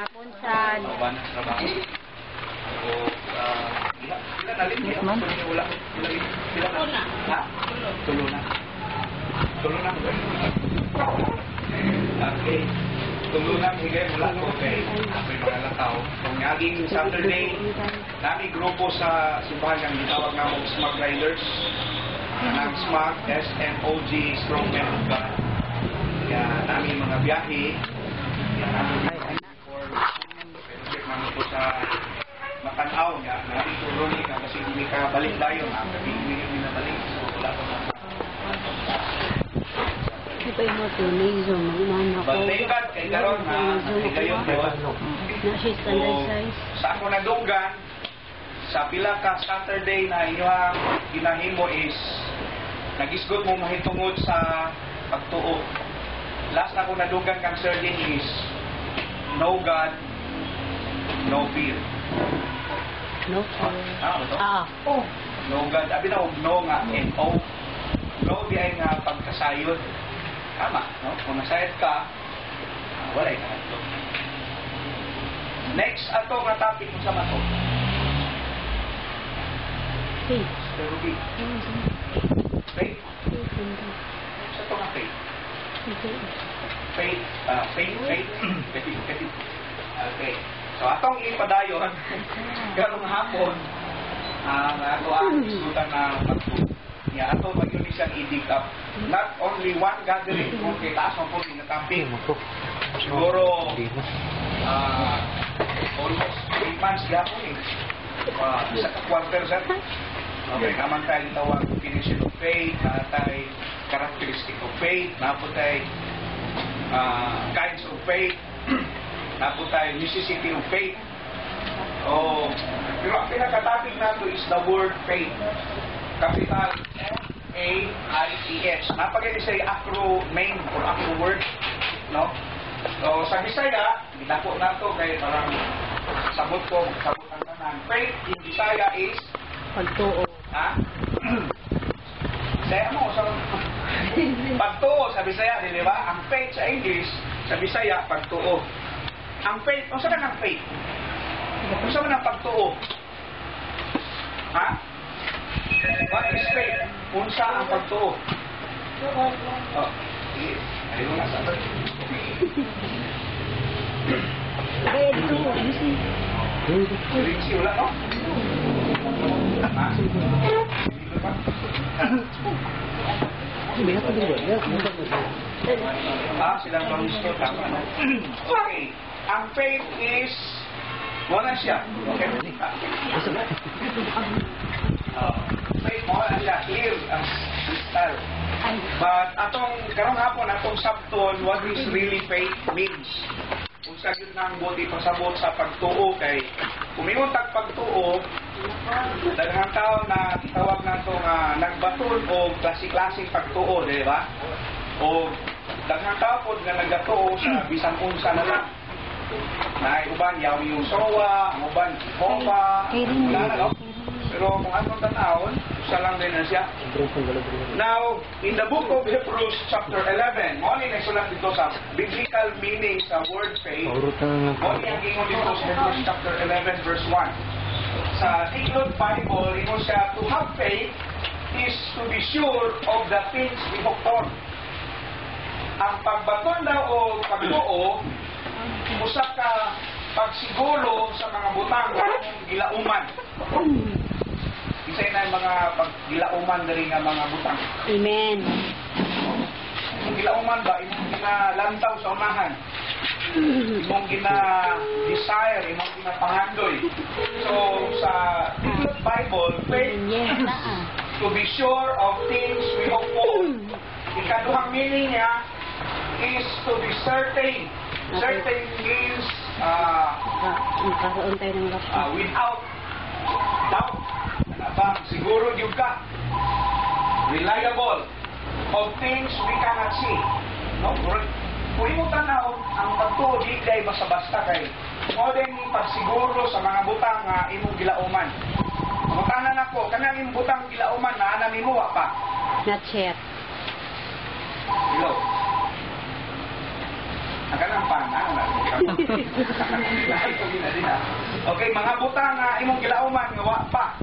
Napunsan. Trabaho. So, ilan na rin? Wala. Ilan na? Tulo na. Okay. Tulo na higay mula ko kay mga lataw. Kung naging Saturday, nami grupo sa simbahan ng gitawag na mong Smog Riders. Ng Smog, SMOG, Strongmen of God. Kaya nami mga biyahe. Kaya nami po sa Makanaw niya, nari tulo ni ka kasi hindi ka balik dayon, hindi hindi na balik. So wala pa mga Ito yung mga tunay, so mag-umana ko. Balikat, kay karon na gayon po. Na-siya standard size. Sa ako nadugan, sa pila ka Saturday na inyong ginahimo is nagisgot mo mahitungod sa pagtuo. Last na ako nadugan kang serving is no God, no fear. No fear. Oh. No God. Abi na no nga, N-O. No di ay nga pagkasayod. Tama, no? Kung nasayad ka, walay ka. Next, ato nga topic mo sa mato. Faith. Faith? Sa ito nga faith? Faith. Okay. So, atong ipadayon, karong hapon, ato ang isutan na pagtuto. Yeah, ato pag yun siyang i-dig up. Not only one gathering, kung kay taas mo po tinatamping. Siguro, almost 3 months gapon eh. Isa ka quarter set. Okay, naman tayo tawag definition of faith, na tayo characteristic of faith, na po tayo kinds of faith, na po tayo necessity of faith. Pero ang pinaka-topic nato is the word faith. Capital F-A-I-T-H. Napagay sa acronym or acro word, no? So, sa Bisaya, binako na to kay parang sabot ang tanan. Faith in Bisaya is Pagtuo. ha? Bisaya mo, sa pagtuo sa Bisaya, di ba? Ang faith sa English, sa Bisaya, pagtuo. Ang faith, kung saan ang faith? Kung saan ang pagtuo? Ha? What is faith? Unsa ang pagtuo? Ayun nga sa Rinsi, wala no? Ha? Silang pang-isto, tama na. Okay. Ang faith is wala siya. Okay? Faith mo na siya. Clear as crystal. But atong karong hapon, atong sabton, what is really faith means? Kung sa yun nang buti pasabot sa pagtuo kay kumingon tag pagtuo, daghang tao na tawag nato nga nagbaton o klase-klaseng pagtuo, di ba? O daghang tao pod nga nagatuo sa bisan unsa na lang. Na uban yaw yung sowa, ang uban Jehovah, wala na, no? Pero kung atong tanawon, isa lang din na siya. Now, in the book of Hebrews chapter 11, mo ni nagsulat dito sa biblical meaning sa word faith. Mo ni ang ingon dito sa Hebrews chapter 11 verse 1. Sa Tiglod Bible, ingon siya, to have faith is to be sure of the things we hope for. Ang pagbaton daw o pagtuo, usa ka pagsiguro sa mga butang ng gilauman. Isa na yung mga paggilauman dari nga mga butang. Amen. Yung gilauman ba, imong ginalantaw sa unahan. Imong gina-desire, imong ginapangandoy. So, sa Bible, faith is to be sure of things we hope for. Ikaduhang meaning niya is to be certain. Certain means without doubt. Abang, siguro yung ka. Reliable of things we cannot see. No? Kung mo tanaw, ang pagtuo di kay basta-basta kay mo din pagsiguro sa mga butang nga imong gilauman. Kung tanan ako, kanang imong butang gilauman na ana nimo wa pa. Not yet. Hello. Ang pana. Okay, mga butang nga imong gilauman nga wa pa.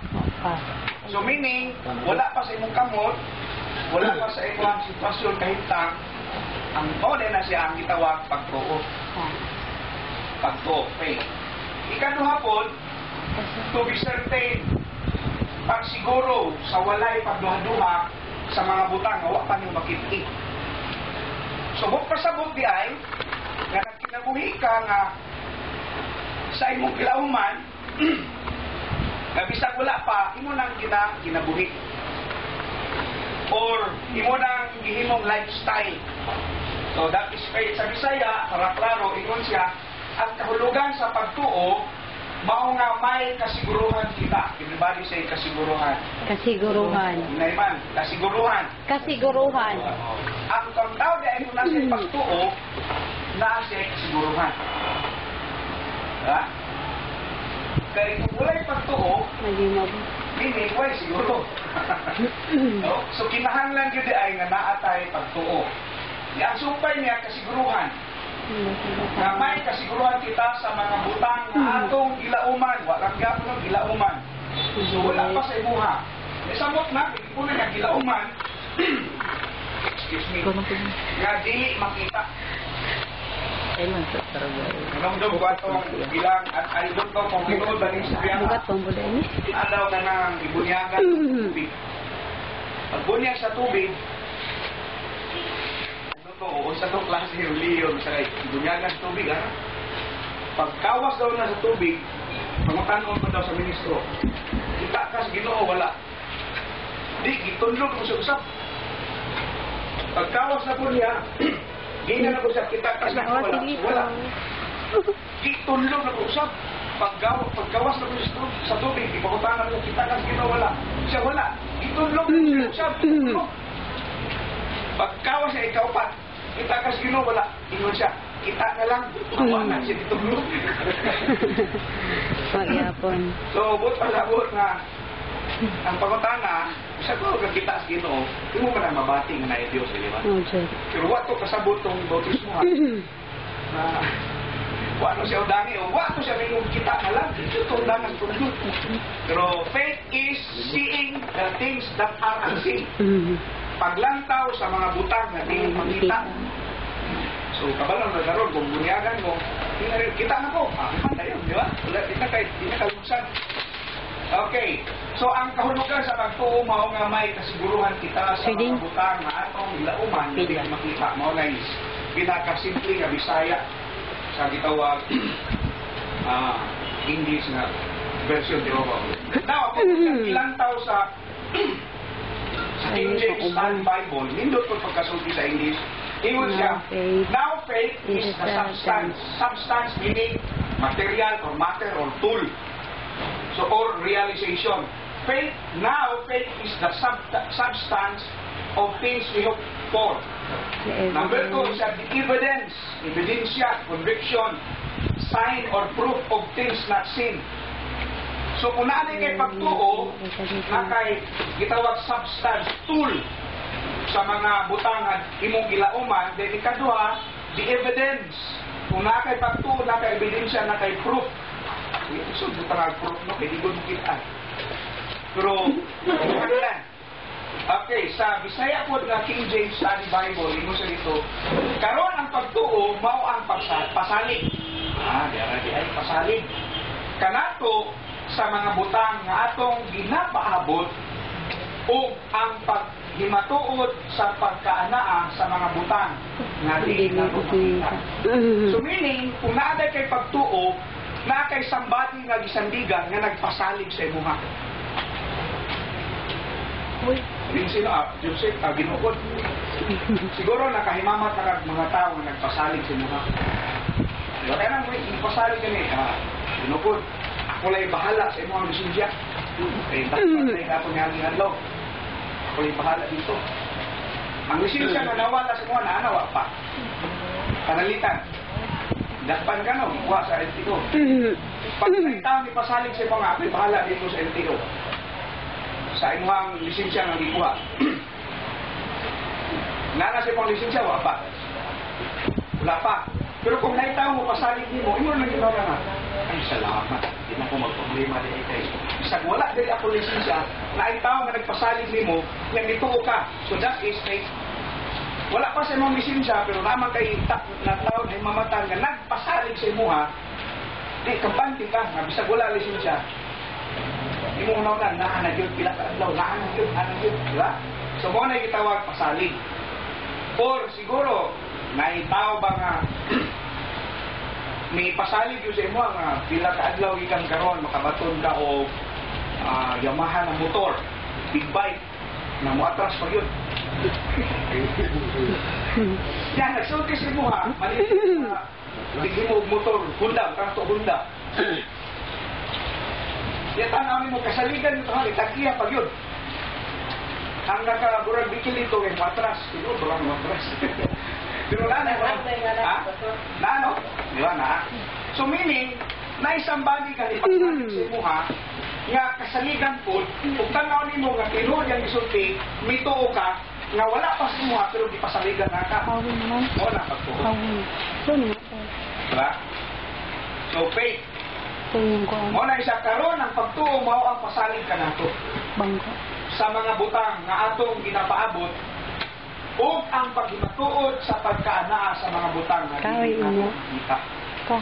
So meaning, wala pa sa imong kamot, wala pa sa imong sitwasyon kahintang, ang tone na siya ang gitawag pagtuo. Pagtuo, faith. Ikaduha po, to be certain, pagsiguro sa walay pagduha-duha sa mga butang nga wa pa niyo makit-it. So pasabot di ay nga nagkinabuhi ka nga sa imong gilauman nga bisag wala pa imo nang kinabuhi or imo nang gihimong lifestyle. So that is faith. Sa Bisaya, para klaro, ingon siya, ang kahulugan sa pagtuo mao nga may kasiguruhan kita. Everybody say kasiguruhan. Kasiguruhan. Naiman, kasiguruhan. Kasiguruhan. Ang tao dahil mo na siya pagtuo, na siya kasiguruhan. Ha? Kaya kung wala'y pagtuo, meaning, why siguro? No? So, kinahanglan yun ay nga naatay pagtuo. Ang sumpay niya, kasiguruhan. Na may kasiguruhan kita sa mga butang na atong gilauman. Walang gapon ng gilauman. So, wala pa sa imuha. Samot na, hindi po na gilauman. Excuse me. Nga di makita. Kanong ko atong bilang at alibot ko kung ginood ba sa biyaha. Adaw na nang ibunyagan sa tubig. Pagbunyag sa tubig, o sa itong klase yung liyon sa ibunyagan sa tubig, ha? Pagkawas daw na sa tubig, pangutanon pa daw sa ministro, kita ka sa Ginoo, wala. Di, gitunlog mo sa usap. Pagkawas na po niya, gina na po siya, kita ka sa Ginoo, wala. Gitunlog na po usap. Pagkawas na po sa tubig, ipakutanan mo, kita ka sa Ginoo, wala. Siya wala. Gitunlog na po siya usap. Pagkawas niya, ikaw pa. Kita ka sa Ginoo, wala. Ingon siya, kita na lang. Mawanan siya dito bro. Magyapon. So, pasabot na ang pangutana, isa ko kakita sa Ginoo, hindi mo man mabati nga na Diyos, di ba? Pero wato kasabot tong bautismo ha. Wato siya udani, o wato siya may kita na lang. Ito itong dangan tundot. Pero faith is seeing the things that are unseen. Paglantaw sa mga butang na tingin makita. So, kabalang na naroon, kung bunyagan mo, kita na ko, manda yun, di ba? Hindi na kalungsan. Okay, so ang kahulugan sa pagtuo, mao nga may kasiguruhan kita sa mga butang na atong ilauman, hindi makita. Mao na is pinakasimple nga Bisaya sa gitawag English na version, di ba? Now, kung ilantaw sa King James Study Bible, nindot ko pagkasulti sa English, ingon siya, now faith is the substance. Substance meaning material or matter or tool. So, or realization. Faith is the substance of things we hope for. Number 2 is the evidence, ebidensya, conviction, sign or proof of things not seen. So kung naanay kay pagtuo, na kay gitawag substance, tool sa mga butangan, imong gilauman, then ikaduha, the evidence. Kung na kay pagtuo, na kay ebidensya, na kay proof. So, butang proof, no? Kaya di ko makita. Pero, kailan? Okay, sa Bisaya po na King James Study Bible, imo sa dito, karon ang pagtuo, mao ang pasalig. Di ay pasalig. Kanato, sa mga butang nga atong ginapaabot o ang paghimatuod sa pagkaanaa sa mga butang nga di nakita. So meaning, kung naaday kay pagtuo, na kay sambati nga gisandigan nga nagpasalig sa imuha. Yung sino, Joseph, ginukod. Siguro nakahimamat na mga tao nga nagpasalig sa imuha. Kaya nang nagpasalig kami, ginukod. Ako lang bahala sa imong lisensya. Eh, dapat na ito niya ang adlaw. Ako lang bahala dito. Ang lisensya na nawala sa mga naanawa pa. Kanalitan. Dakpan ka no, ikuha sa LTO. Pag may tao ni pasalig sa mga ako'y bahala dito sa LTO. Sa imong lisensya na ikuha. Nana sa imong lisensya, wala pa. Wala pa. Pero kung naitaw mo, pasalig mo, imo na ginawa na. Ay, salamat. Hindi na ko magproblema din ito. Isag wala din ako lisensya, naitaw na nagpasalig mo, yang ituo ka. So that is faith. Wala pa sa imong lisensya, pero naman kay natawag na mamatang nga nagpasalig sa imo ha, di, kampante ka, nga bisag wala lisensya. Di mo unaw na, naan yun, pila ka adlaw, naan yun, di ba? So mo na gitawag pasalig. Or siguro, naitaw ba nga, may pasalig yun sa imo nga, pila ka adlaw ikan karon makabaton ka o Yamaha na motor, big bike, na mo atras pa yun. Yan, nagsulti si mo ha, maliit na bigli mo motor, Honda, kanto Honda. Yan, tanawin mo, kasaligan ito ha, itakiya pa yun. Ang nakaburag bikil ito, yung matras. Ito, burang matras. Pero na, ha? Na, ano? Di ba, na? So, meaning, na isang bagay ka, ipagsalig sa mo ha, nga kasaligan po, kung tanawin mo nga, tinuod yung isulti, mituo ka, nga wala pa sa mo ha, pero di pasaligan na ka. Hawin naman. O, napagtuo. Hawin. So, Diba? So, faith. so yung ko. Mo na isa karon ang pagtuo mao ang pasalig ka nato Bangko. sa mga butang nga atong ginapaabot ug ang paghimatuod sa pagkaanaa sa mga butang nga Kaway dili inyo. kita.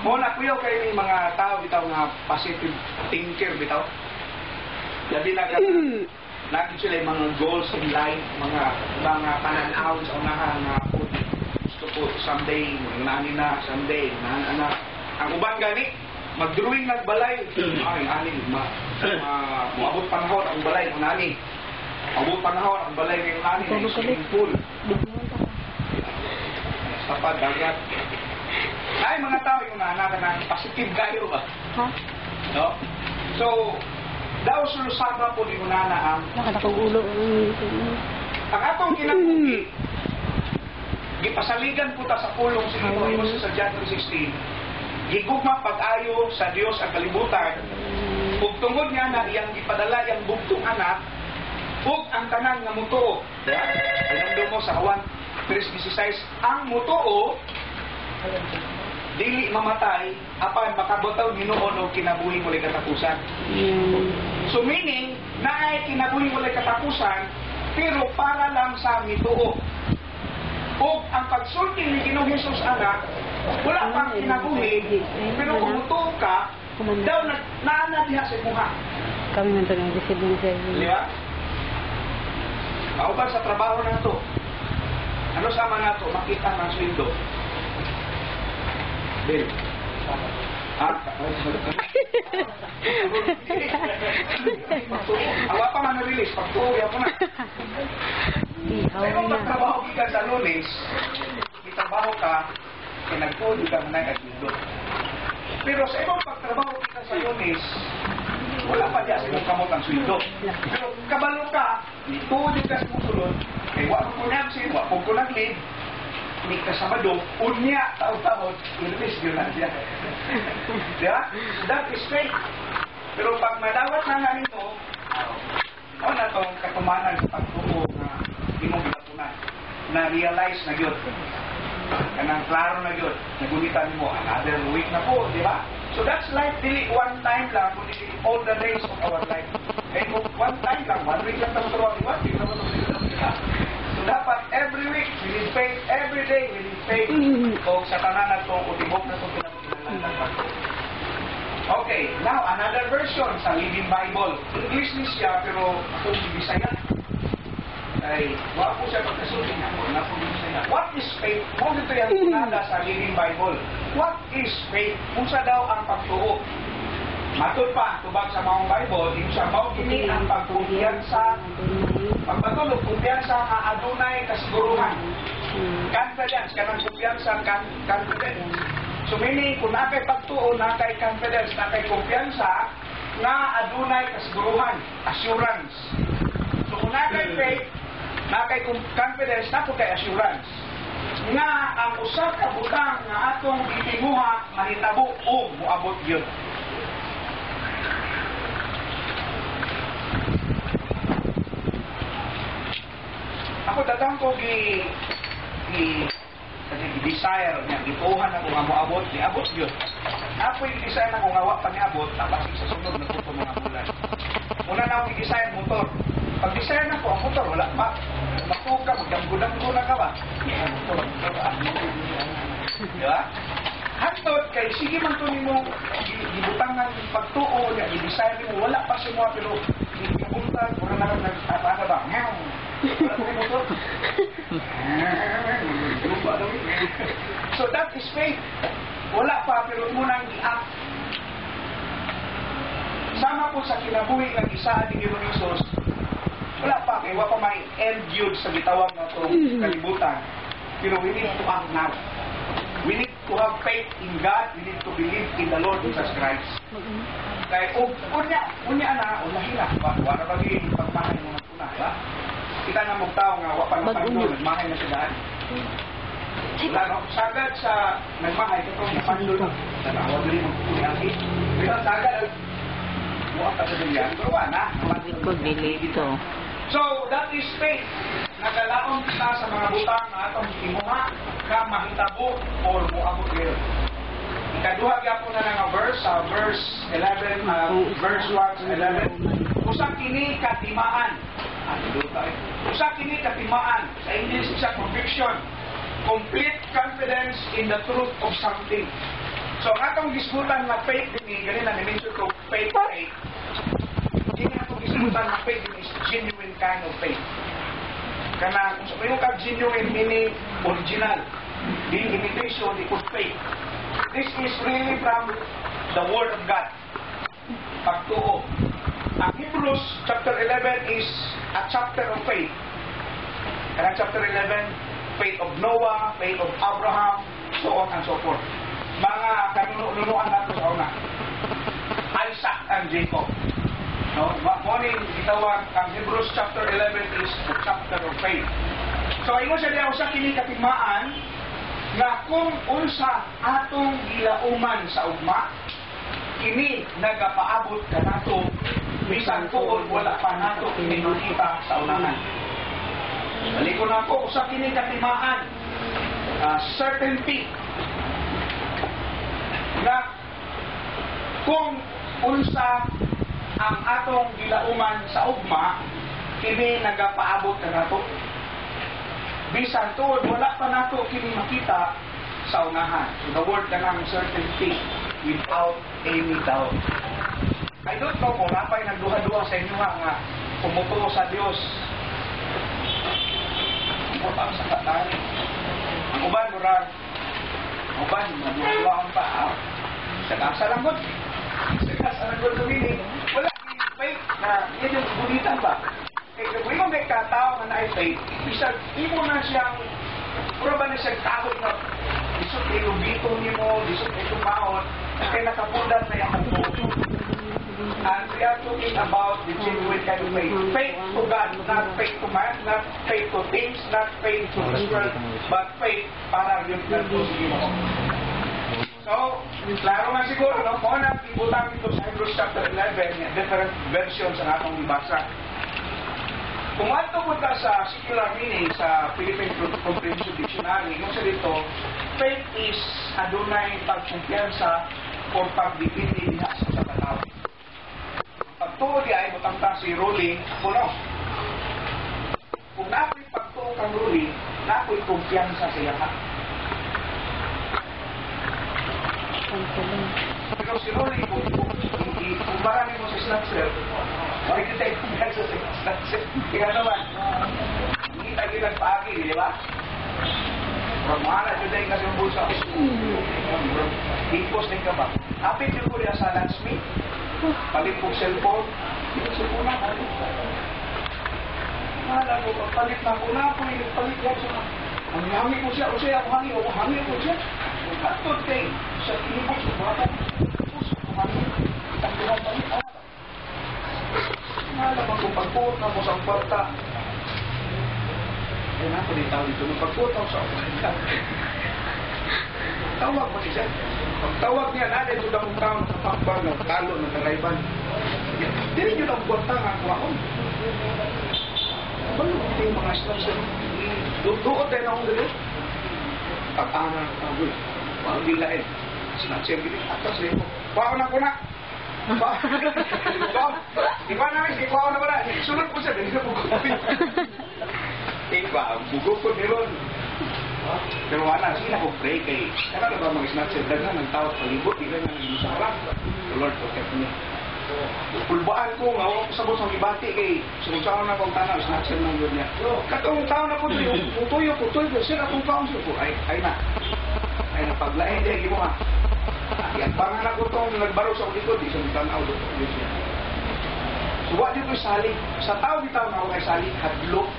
Mo na kuyaw kay ni mga tao bitaw nga positive thinker bitaw. Labi na ka lagi sila yung mga goals in life, mga pananaw sa unahan nga gusto ko someday manani na someday na ang uban gani mag-drawing nagbalay. Ay, ani, maabot panahon ang balay ng nani. Maabot panahon ang balay ng nani ng swimming pool. Tapad, dagat. Ay, mga tao yung naanakan ng positive kayo ba? Ha? No? So, daw sulusaka po ni Unana ang Nakatakugulo. ang atong kinabuhi, gipasaligan po ta sa pulong sa Ginoo sa January 16, gigugma pag-ayo sa Dios ang kalibutan ug tungod nga na iyang gipadala iyang bugtong anak ug ang tanan nga mutuo. Alam mo sa Juan 3:16, ang mutuo dili mamatay apan makabutaw hinuon og kinabuhi mulay katapusan. So meaning naay kinabuhi mulay katapusan pero para lang sa mituo. Ug ang pagsulti ni Ginoong Hesus anak wala pang kinabuhi, pero kung mutuo ka, daw naana diha sa imuha. Kami man ito nag-receive ng service. Di ba? Kauban sa trabaho na ito. Ano sama na ito? Makita ng sweldo. Bill. Ha? Awa pa man na-release. Pagtuwi ako na. Pero pagtrabaho ka sa Lunes, trabaho ka, nagtuod ka na nag-sweldo. Pero sa ibang pagtrabaho kita sa Lunes, wala pa diya sa ibang kamot ang sweldo. Pero kabalo ka, tuod ka sa musulod, kay wala ko nag-sin, wala ko nag-lead, hindi ka sa Sabado, unya, taon-taon, Lunes, yun lang siya. Diba? That is faith. Pero pag madawat na nga nito, o na itong katumanan sa pagtuo na hindi mo ginapunan, na-realize na yun. Kanang klaro na yun, nagulitan mo, another week na po, di ba? So that's life, dili one time lang, kundi all the days of our life. Eh, one time lang, 1 week lang tayo turuan, di ba? Di naman ito. So dapat every week, we need faith, every day, we need faith. O sa tanan na ito, utibok na ito, pinag-pinag. Okay, now another version sa Living Bible. English ni siya, pero ako si Bisaya. Ay, wala po siya pagkasulit ako. What is faith? Kung ito yung nada sa Living Bible. What is faith? Kung sa daw ang pagtuo. Matod pa, tubag sa mga Bible, yung sa maugini ang pagkumpiyansa, pagpatulog, kumpiyansa ang adunay kasiguruhan. Confidence, kanang kumpiyansa, confidence. So meaning, kung nakay pagtuo, nakay confidence, nakay kumpiyansa, nga adunay kasiguruhan, assurance. So kung nakay faith, nakay confidence, nako kay assurance. Nga ang usa ka butang nga atong itimuha, mahitabo o muabot yun. Ako datang ko kasi desire niya, ituhan ako nga moabot, niabot yun. Ako yung desire na kung awa pa niabot, tapos sa sunod na ito mga bulan. Una na akong i-desire motor. Pag desire na ko, ang motor, wala pa. Makuha ka, magdamgo-damgo na ka ba? Di ba? Hantod, kay sige man ito mo, gibutangan pagtuo niya, i-desire mo, wala pa siya mo, pero ibuntag, wala na nag-apa ba? Wala pa yung motor. So that is faith. Wala pa, pero munang i-act. Sama po sa kinabuhi ng isa ni Jesus, wala pa, kaya wala pa may end yun sa bitawag na itong kalibutan. Pero we need to act now. We need to have faith in God. We need to believe in the Lord Jesus Christ. Kaya unya na, unahin na. Wala ba yung pagmahay mo na ba? Kita na magtao nga, wala pa na pandol, nagmahay na siya daan. Wala, no? Sagad sa nagmahay, ito na pandol na. Wala rin magpunyaki. Pero sagad, wala pa sa dilihan, pero wala na. So, that is faith. Nagalaon kita sa mga butang na atong timuha ka mahitabo or muabot kayo. Ikaduha gyapon na nga verse, verse 11, verse 1 to 11. Usa kini katimaan. Usa kini katimaan. Sa English isa conviction. Complete confidence in the truth of something. So, ang atong gisgutan na faith din, ganun na ni-mention ko, faith. Hindi atong gisgutan na faith is genuine kind of faith. Kana kung sa kayo ka genuine meaning original, di imitation, di good faith. This is really from the Word of God. Pagtuo. Ang Hebrews chapter 11 is a chapter of faith. Kana chapter 11, faith of Noah, faith of Abraham, so on and so forth. Mga kanunuan natin sa una. Isaac and Jacob. No, morning itawag ang Hebrews chapter 11 is the chapter of faith. So ingon siya diha usa kini katimaan nga kung unsa atong gilauman sa ugma kini nagapaabot kanato bisan tuod wala pa nato kini makita sa unahan. Balikon ako usa kini katimaan certainty na kung unsa ang atong gilauman sa ugma kini nagapaabot kanato bisan tuod wala pa nato kini makita sa unahan. So the word kanang certainty without any doubt. I don't know kung napay nagduha-duha sa inyo nga pumutuo sa Dios. Ang sa katan. Ang uban murag uban magduha pa. Sa langgod. Sa langgod kumini. Wala yung faith na yun yung bulitan ba? Eh, kung yung may katao na na-faith, isang imo na siyang pura ba na siyang takot na isot kayo bito niyo mo, isot kayo mahon, kaya nakapundan na yung buto. And we are talking about the genuine kind of faith. Faith to God, not faith to man, not faith to things, not faith to this world, but faith para yung pagpusin mo. So, klaro nga siguro, no? Kung na ibutang ito sa Hebrews chapter 11, different versions ang atong ibasa. Kung ato po ka sa secular meaning sa Philippine Comprehensive Dictionary, yung sa dito, faith is adunay pagkumpiyansa o pagdipindi niya sa katao. Pagtuo di ay butang si Rolling, ako no. Kung napo'y pagtuo kang Rolling, napo'y kumpiyansa sa iya ka. Pero si Rolly, kung marami mo sa snatcher, bakit kita kumpiyansa sa snatcher? Ika naman, hindi tayo nagpagi, di ba? Pero mahala, yun dahil kasi yung bulsa. Hipos din ka ba? Kapit yung ko niya sa landsmith, palit po cellphone, yung cellphone na, palit ka. Mahala ko, palit na ko na po, palit yan siya. Ang hangi ko siya, o siya, hangi ko siya. Katod kay, sa inibos, bata, hangi, itang dulang palit, mahala ba kung pagpuot na mo sa kwarta, eh na, pwede tao dito, pagpuot na mo sa kwarta. Tawag mo siya. Pagtawag niya, natin ito damong tao na kapakbang, talo, nakarayban. Dili nyo lang kwarta nga kuwaon. Ano yung mga snatcher? Duot tayo na akong dali. pag-ana ng kagoy. Wala bilain. Snatcher gini atas rin mo. Kuha na ko na. Iba na rin, kuha na ba na? Sunod ko siya, hindi na bugo ko. Iba, bugo ko niron. Pero wala, sige na ko pray kay, kaya na ba mag-snatcher? Daghan ng tao palibot, hindi na nag-usarap. The Lord protect me. Pulbaan ko nga, ako sabot sa ibati kay sunod-saon na kong tanaw, snatcher ng Lord niya. Katong tao na po tuyo, sila kung counsel ko, ay na. Ay na, paglain, hindi mo ha. Yan, pangan ako itong nagbaro sa ulikod, di sa tanaw doon. So, what dito saling? Sa tao bitaw na ako kay saling, hadlo,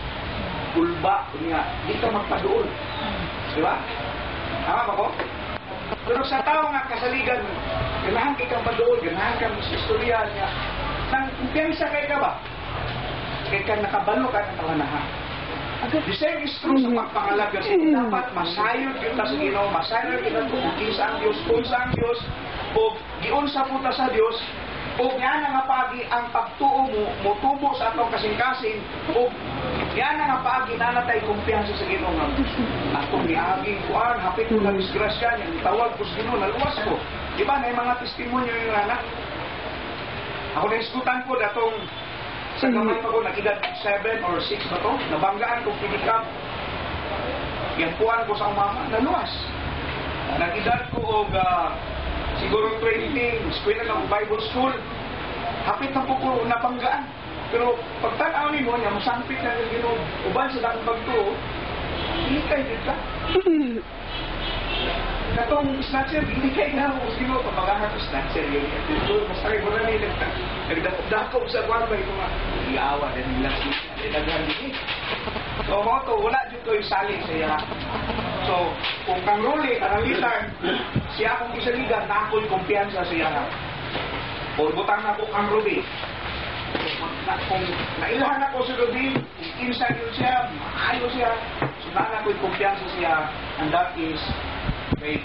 pulba, kunya, di ka magpadoon. Di ba? Tama ba ko? Pero sa tao nga kasaligan, ganahan kay kang padoon, ganahan kang sa istorya niya. Nang kumpiyansa kay ka ba? Kay ka nakabalo ka ng tawanahan. The same is true sa pagpangalaga. Dapat masayod kita sa Ginoo, masayod kita kung kinsa ang Diyos, unsa ang Diyos, o giunsa punta sa Diyos, o yan nga pagi ang pagtuo mo, mutubo sa atong kasing-kasing, o yan nga pagi nanatay kumpiyansa sa Ginoo nga. Atong niaging kuan, hapit ko na disgrasya niya, tawag ko sa Ginoo, naluwas ko. Diba, may mga testimonyo yung anak. Ako na-iskutan ko datong sa gamay pa ko, nag-edad 7 or 6 ba to? Nabanggaan ko, pinikap. Yan kuhan ko sa umama, naluwas. Nag-edad ko og siguro 20, eskwela ng Bible School. Hapit na po ko nabanggaan. Pero pagtanaw ni mo niya, masampit na yung Ginoo. Uban sa dakong pagtuo, ilikay din ka. Katong snatcher, ilikay na ako sa Ginoo. Pamagahan ko snatcher yun. Masakay mo na nila. Nagdakop sa kwan ba ito nga. Iawa din nila siya. Nagdagan din. So, mo to, wala dito yung saling siya. So, kung kang ruli, kanalitan, siya akong isaligan, na ako'y kumpiyansa siya. O, butang na ko kang ruli. Kung nailahan ako sa Ruby, kung insan yun siya, maayo siya, so na ako'y kumpiyansa siya, and that is faith.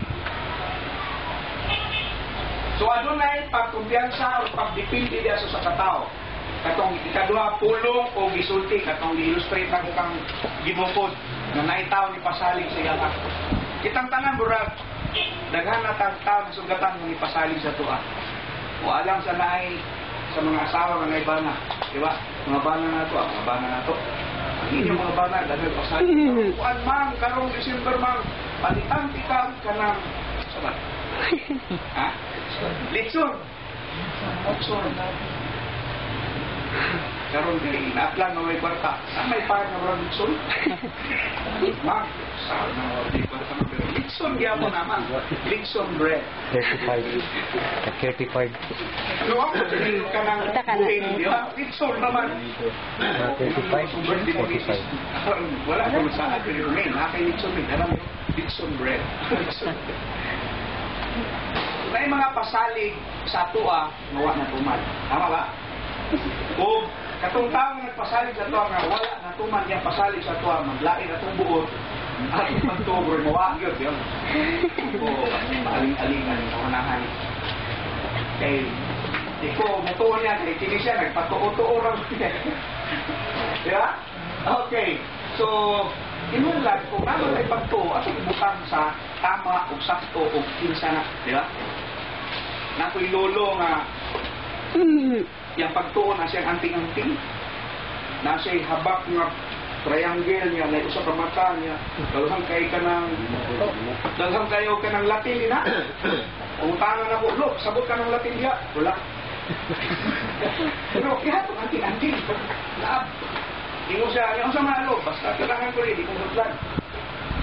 So adunay pagkumpiyansa o pagdipindi diya sa katao. Katong ikaduha pulong o gisulti, katong gi-illustrate na ko kang gimupod na naitaw ni pasalig sa iya. Kitang tanan burag, daghan na tao na sugatan ni pasalig sa tuwa. O alam sa naay sa mga asawa nga naibana, di ba? Mga bana na to, mga bana na to. Ang inyong mga bana, dahil pasalig. Kuan ma'am, karong December ma'am, palitan tikam ka ng, sabat? Ha? Litson. Litson. Karon kay inaplan na may kwarta. Saan may par na mga Litson? Ma'am, saan na may kwarta na pero Litson gyapon naman. Litson bread. 35. Ano ako? Ka ng buhin, di ba? Litson naman. 35, 45. Wala ko sa akin yung main. Nakay Litson may dalang Litson bread. May mga pasalig sa tuwa, nawa na tuman. Tama ba? O katong tao nga nagpasalig sa tuwa nga wala na tuman yung pasalig sa tuwa, maglain na itong buot at pagtubo, mawa yun. O aling-alingan yung kamanahan. Kaya iko, mutuo niya, kaya kini siya, nagpatuo-tuo lang siya. Diba? Okay. So, inulan, kung naman ay pagtuo, at ibutang sa tama o sakto o kinsa na. Diba? Nako'y lolo nga yung pagtuon na siyang anting-anting, na siya'y habak nga triangle niya, na usap ang mata niya, dalhang kayo ka ng Latin na. Kung tangan ako, look, sabot ka ng Latin niya, wala. Pero kaya itong anting-anting, laab. Ingo siya, yung sa mga loob, basta kailangan ko rin, di kong hutlan.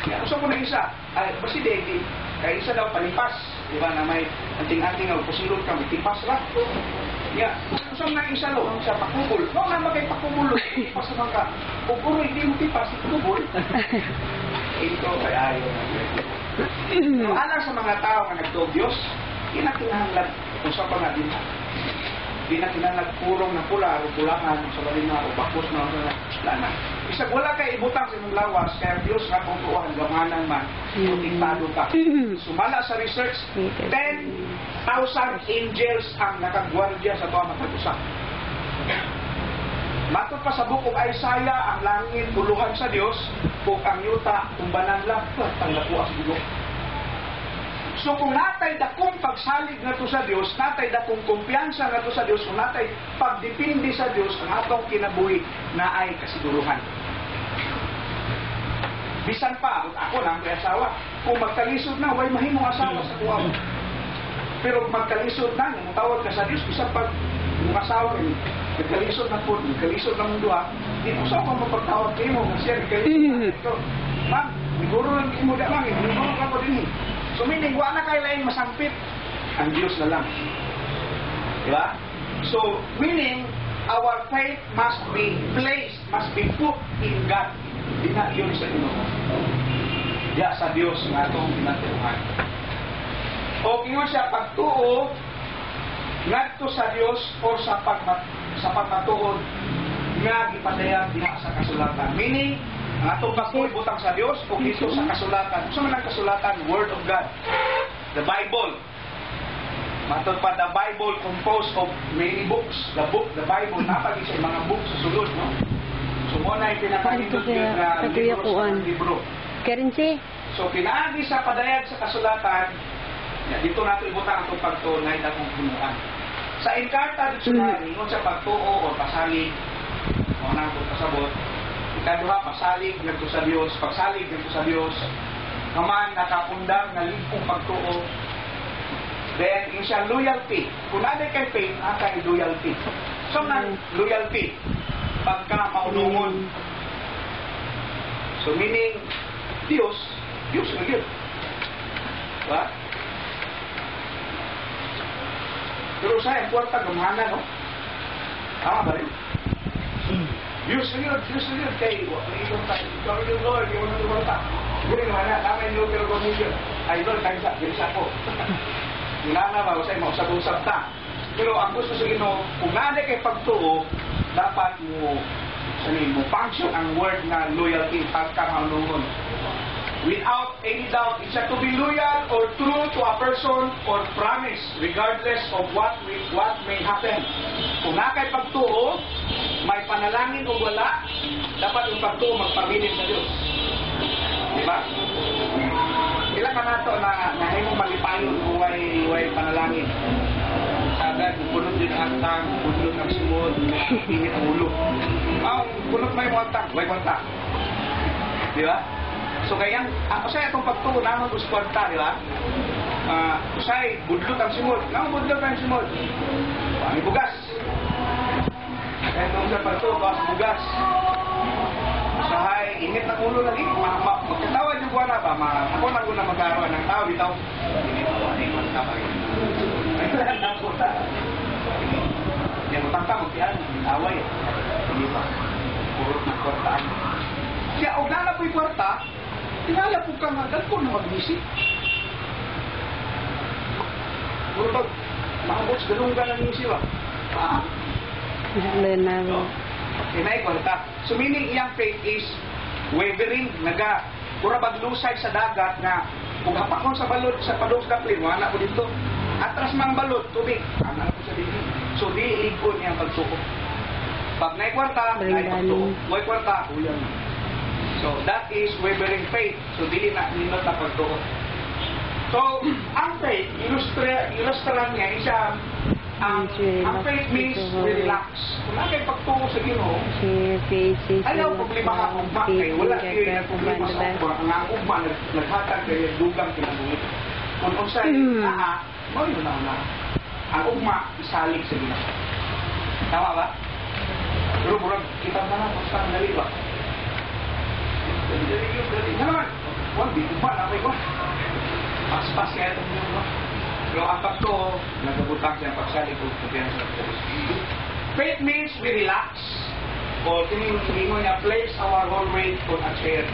Kaya usap ko na isa, ay, basi di, kaya isa daw palipas, di ba, na may anting-anting o pusilot ka, may tipas lang. Yeah. Usap na isa lo, sa pakubol. No, naman kay pakubol, tipas naman ka. Kung puro hindi mo tipas, pakubol. Ito kay ayaw. So, alang sa mga tao na nagtuog Diyos, inakinahanglan, usap pa nga din ha. Binakinahanglan purong na pula, o pulahan, o sa balina, o bakos na, o lana. Isang wala kay ibutang sa mong lawas, kaya Diyos na kung tuuhan, gamanan man, tintado ka. Sumala sa research, 10,000 angels ang nakagwardya sa tuwa matag-usap. Matod pa sa book of Isaiah, ang langit puluhan sa Dios, ug ang yuta tumbanan lang tanglakuas gulo. So kung natay dakong pagsalig nato sa Dios, natay dakong kumpiyansa nato sa Dios, kung natay pagdepende sa Dios, ang atong kinabuhi na ay kasiguruhan. Bisan pa, ako na ang asawa, kung magkalisod na, way mahimong asawa sa kuwa mo. Pero magkalisod na, tawag ka sa Dios, bisan pag yung asawa rin, nagkalisod na po, nagkalisod na mong duha, di mo sa akong mapagtawag kayo mo, kasi nagkalisod na ito. Ma'am, niguro lang kayo mo da lang, niguro lang ko din. So meaning, wala na kayo lang masampit, ang Diyos na lang. Diba? So, meaning, our faith must be placed, must be put in God. Di na yun sa Ginoo. Diya sa Diyos nga itong ginatuhan. O ingon siya pagtuo ngadto sa Dios o sa pagmatuod nga gipadayag diha sa kasulatan. Meaning, ang atong pagtuo butang sa Dios o dito sa kasulatan. Gusto man ang kasulatan, Word of God. The Bible. Matod pa, the Bible composed of many books. The Bible, napagin sa mga books sa sulod, no? So, muna yung pinakahindot yun na libro sa libro. Karensi. So, pinaagi sa padayag sa kasulatan, dito natin ibutang itong pagtunay na kung punuan. Sa Encarta Dictionary, ngon sa pagtuo o pasalig, o nang pasabot, ikaduha, pasalig, nagto sa Diyos, pagsalig, nagto sa Diyos, naman nakapundang na limpong pagtuo. Then, yung siya loyalty. Kung natin kay faith, kay loyalty. So, loyalty. Pagka maulungon. So, meaning, Diyos na Diyos. Diba? Pero sa yung kwarta, gumana, no? Tama ba rin? Diyos na Diyos. Kaya, ikaw tayo, ikaw yung Lord, ikaw yung kwarta. Guri naman na, tama yung Lord, pero gumilyon. Ay, Lord, gansa ko. Hinana ba, usay, mausap-usap ta. Pero ang gusto sa Ginoo, kung nada kay pagtuo, dapat mo function ang word na loyalty pagkamaulungon. Without any doubt, it's to be loyal or true to a person or promise regardless of what may happen. Kung na kay pagtuo, may panalangin o wala, dapat yung pagtuo magpabilin sa Diyos. Diba? Ilan ka nato na nahimong malipayon kung way panalangin. Agad, punod din ang tang, punod ang simod, init ang ulo. Punod may montang, way montang. Di ba? So kaya, usay itong pagtuo naman gusto kwanta, di ba? Usay, budlot ang simod. Naman budlot ang simod. May bugas. Kaya itong sa pagtuo, bugas. Usahay, init ang ulo lagi. Magkatawa yung buwan na ba? Ako na ko na magkaroon ng tao, bitaw. Hindi mo kapag. Yang utang-utang magtian, away. Hindi pa. Puro ng kwartaan. Kaya, o nala po'y kwarta, tinala po ka nga, ko na mag-visit. Puro pag, maabot, galunggan ang misi ba? Inay kwarta. So, meaning, iyang faith is wavering, pura baglusay sa dagat na kung hapakon sa balot, sa padong sa kaplin, wala ko dito. Atras mang balot, tubig. Anak ko sa dito. So, di ilikod niya ang pagsuko. Pag may kwarta, ay pagsuko. May kwarta, uyan. So, that is wavering faith. So, di na ninot na pagsuko. So, ang faith, ilustraran niya, isa, ang faith means relax. Kung na kayo pagtungo sa Ginoo, ayaw problema ka kung bakit. Wala kayo na problema sa ugma. Ang ugma, naghatag kayo, dugang kinabuhi. Kung unsay, mo yun na. Ang ugma, isalig sa Ginoo. Tama ba? Pero burag, kita na lang, basta ang dali ba? Dali naman. Huwag, di ugma na kayo. Pas-pas kaya itong Ginoo ba? Pero ang pagto, nagabutang siya ang pagsalig o kumpiyansa sa Diyos. Faith means we relax. O tinigin mo niya, place our whole weight on a chair.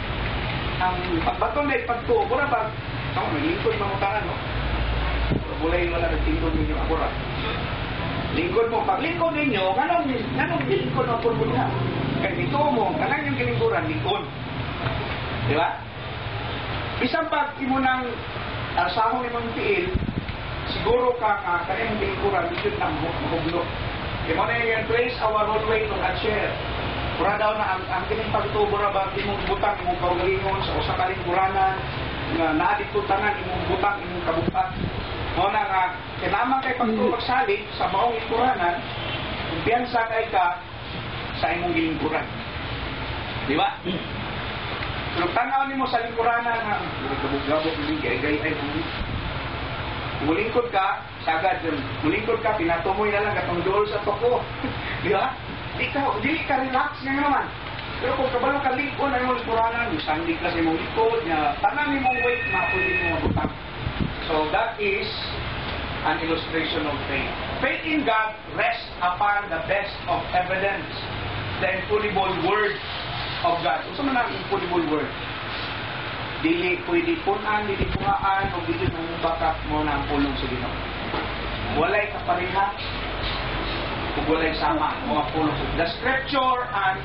Ang pagbaton na ipagto, mura ba? Lingkod mamutangan, no? Bulay wala nagtingkod ninyo ako ra. Lingkod mo. Pag lingkod ninyo, ganong lingkod mo po niya. Kaya dito mo, ganang yung kilingkuran, lingkod. Di ba? Isang pag imo ng sahong imong tiil, siguro ka kanyang lingkuran, dito na mahuglo. Kaya mo na yan, place our roadway to and share. Pura daw na ang kining pagtubo na ba, imong butang, imong kaugalingon sa usa ka lingkuranan, nga naadik tutangan, imong butang, imong kabupat. Mo na nga, kinamang kay pagtubag salig sa maong lingkuranan, kumpiyansa kay ka sa imong lingkuran. Di ba? Pero tanaw ni mo sa lingkuranan nga, gabog-gabog, gay-gay, mulingkod ka, sagad yun. Mulingkod ka, pinatumoy na lang katong dool sa toko. Di ba? Dili ka relax nga naman. Pero kung kabalo ka lingkod na yung lingkuranan, sandig ka sa imong likod, nga tanan ni mong weight, mapuli mo mabutang. So that is an illustration of faith. Faith in God rests upon the best of evidence, the infallible word of God. Unsa man ang infallible word? Dili pwede punan, dili pungaan, o dili mong bakap mo na ang pulong sa Ginoo. Walay kapareha, o walay sama, mga pulong. The Scripture and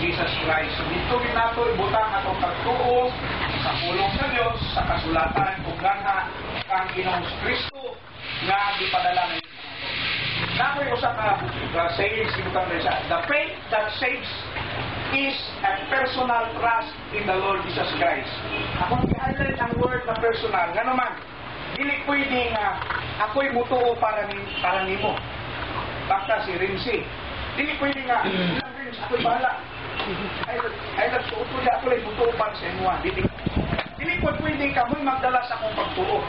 Jesus Christ. Dito ginato'y butang atong pagtuo sa pulong sa Dios, sa kasulatan, o ganha kang Ginoong Kristo nga gipadala ng nakoy usa ka sayings gibutan sa the faith that saves is a personal trust in the Lord Jesus Christ. Akong i-highlight ang word na personal. Nga naman, dili pwede nga ako'y mutuo para nimo. Basta si Rinsi. Dili pwede nga, Rinsi, ako'y bahala. Ay nagsuoto niya, ako lang mutuo para sa inyo. Dili pwede ka mo'y magdala sa akong pagtuo.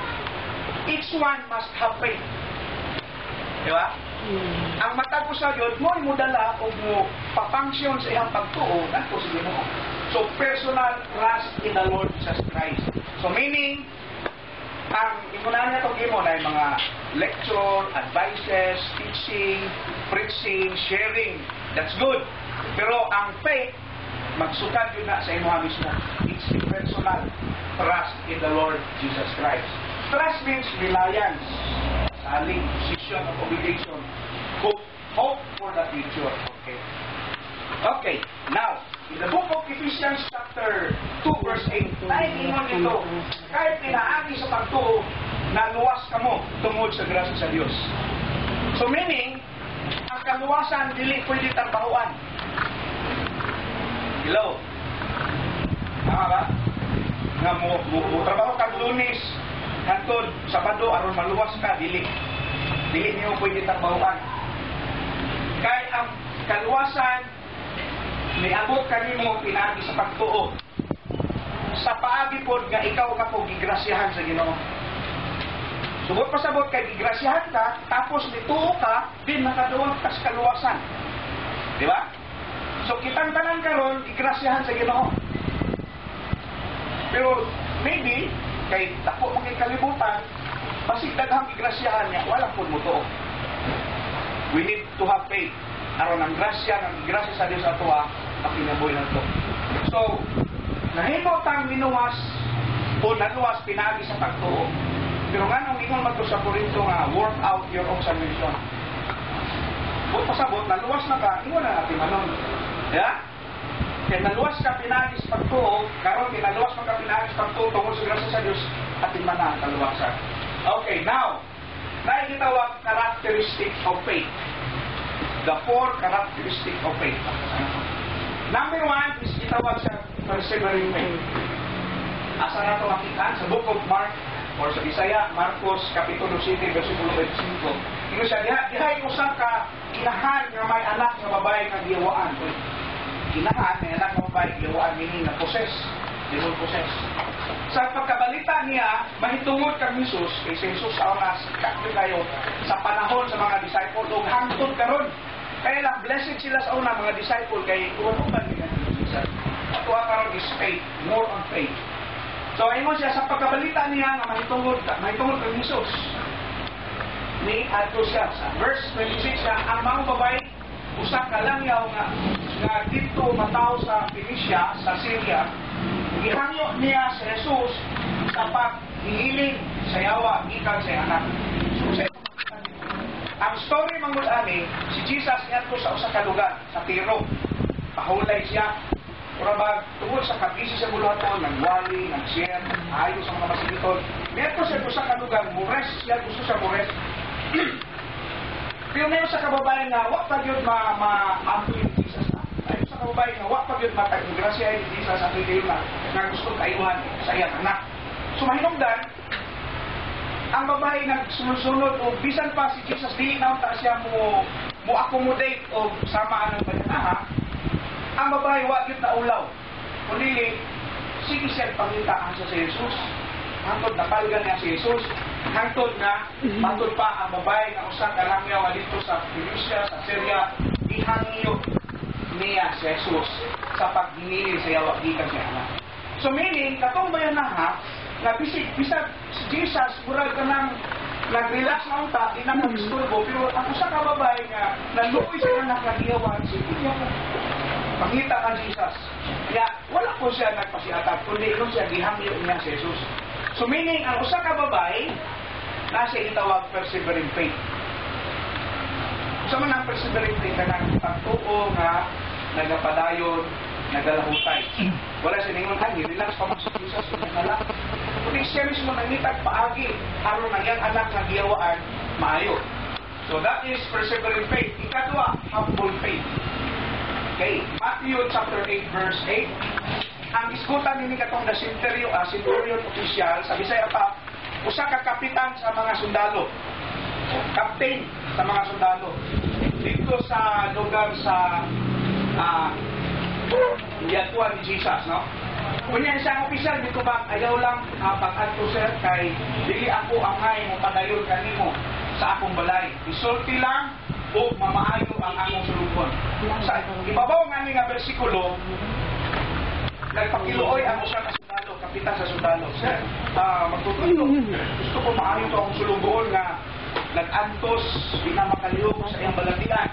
Each one must have faith. Di ba? Ang matag ko sa Diyos, mo'y mudala o mo papunction sa iyang pagtuo, nato sa Ginoo. So, personal trust in the Lord Jesus Christ. So, meaning, ang imunan niya itong imo na yung mga lecture, advices, teaching, preaching, sharing. That's good. Pero ang faith, magsukad yun na sa imo mismo. It's the personal trust in the Lord Jesus Christ. Trust means reliance, saling, position of obligation, hope for the future. Okay. Now, in the book of Ephesians chapter 2 verse 8, naiingon ito, kahit pinaagi sa pagtuo, naluwas ka mo tungod sa grasya sa Diyos. So meaning, ang kaluwasan dili pwede trabahuan. Hello? Tama ba? Nga mo trabaho kang Lunes, hantod Sabado aron maluwas ka, dili niyo pwede trabahuan. Kaya ang kaluwasan niabot kanimo pinaagi sa pagtuo. Sa paagi pod nga ikaw ako gigrasyahan sa Ginoo. Subot pasabot kay gigrasyahan ka, tapos nituo ka, din nakaduwag ka sa kaluwasan. Di ba? So kitang tanan karon gigrasyahan sa Ginoo. Pero maybe kay dako mga kalibutan, basig daghang gigrasyahan niya, wala pud mo tuo. We need to have faith. Aron ang grasya, ang grasya sa Dios ato pakinabuhi na ito. So, nahimo tang minuwas o naluwas pinaagi sa pagtuo. Pero nga nung ingon man to sa Corinto nga, work out your own salvation. Buot pasabot, naluwas na ka, ingon na natin manon. Yeah? Kaya naluwas ka pinaagi sa pagtuo, karon naluwas ka pinaagi sa pagtuo tungkol sa grasya sa Dios, atin man na ang kaluwasan. Okay, now, naitawag characteristic of faith. The four characteristic of faith. Number one is itawag sa persevering faith. Asa na ito makita? Sa book of Mark, or sa Bisaya, Marcos, Kapitulo 7, versikulo 25. Ino siya, dihay usap ka, inahan nga may anak nga babae nga giyawaan. Inahan, may anak nga babae giyawaan, meaning na possess. Demon possess. Sa pagkabalita niya, mahitungod kang Jesus, kay si Jesus sa oras, kakli kayo, sa panahon sa mga disciple, o hangtod karon. Kaya lang, blessed sila sa una, mga disciple, kay uwan-uwan nila ni Jesus. At karon is faith, more on faith. So, ingon siya, sa pagkabalita niya, nga mahitungod kang Jesus. Ni adto siya, sa verse 26, na ang mga babae, usak ka lang yaw nga dito mataw sa Phoenicia, sa Syria, gihangyo niya si Jesus sa paghihiling sa yawa ikan sa anak. So, ang story mangulani, si Jesus ngadto sa usa ka lugar sa Tiro. Pahulay siya. Ura ba tungod sa kabisi sa buluhaton, nagwali, nagshare, ayo sa mga masigiton. Ngadto sa usa ka lugar, mures siya, gusto sa mures. Pero ngayon sa kababayan nga, wak pa yun ma-ampuin ni Jesus na. Ngayon sa kababayan nga, wak pa yun matag-grasya ni Jesus sa akin na gusto kayuhan sa iyang anak. So mahinungdan, ang babae nagsunod-sunod o bisan pa si Jesus, dili na ta siya mo accommodate o samaan ng bananaha, ang babae wag yun na ulaw. Kundi, sige siya pangitaan sa Jesus. Hangtod na palgan niya si Jesus. Hangtod na, matod pa ang babae na usa ka langyaw dito sa Phoenicia, sa Syria, ihangyo niya si Jesus sa paghinili sa yawag gikan siya anak. So meaning, katong bayan na ha, na bisag si Jesus, murag ka nang nag-relax na unta, di na mag-isturbo, pero ang usa ka babae nga, naluoy siya na nakagiyawan, sige niya po. Pangita ka Jesus. Kaya wala po siya nagpasiatag, kundi kung siya gihangyo niya si Jesus. So meaning, ang usa ka babae, nasa itawag persevering faith. Sa man ang persevering faith na nagpagtuo nga, nagapadayon, nagalahutay. Wala siya ningon, ay, relax pa mo sa Jesus, nagala. Kundi siya mismo nangitag paagi, aron na yung anak na giyawaan, maayo. So that is persevering faith. Ikadua, humble faith. Okay, Matthew chapter 8 verse 8. Ang isgutan nini katong the centurion official, sa Bisaya pa, usa ka kapitan sa mga sundalo. Captain sa mga sundalo. Dito sa lugar sa Yatuan ni Jesus, no? Kunya isang opisyal dito ba, ayaw lang pag-adto sir kay dili ako angay mo padayon kanimo sa akong balay. Isulti lang o mamaayo ang among sulubon. Sa ibabaw nga ni nga bersikulo, nagpakiluoy ang usa ka sundalo, kapitan sa sundalo. Sir, magtutulo. Gusto ko maayo to akong sulubon nga nag-antos, di na makaliyog sa iyang balatian.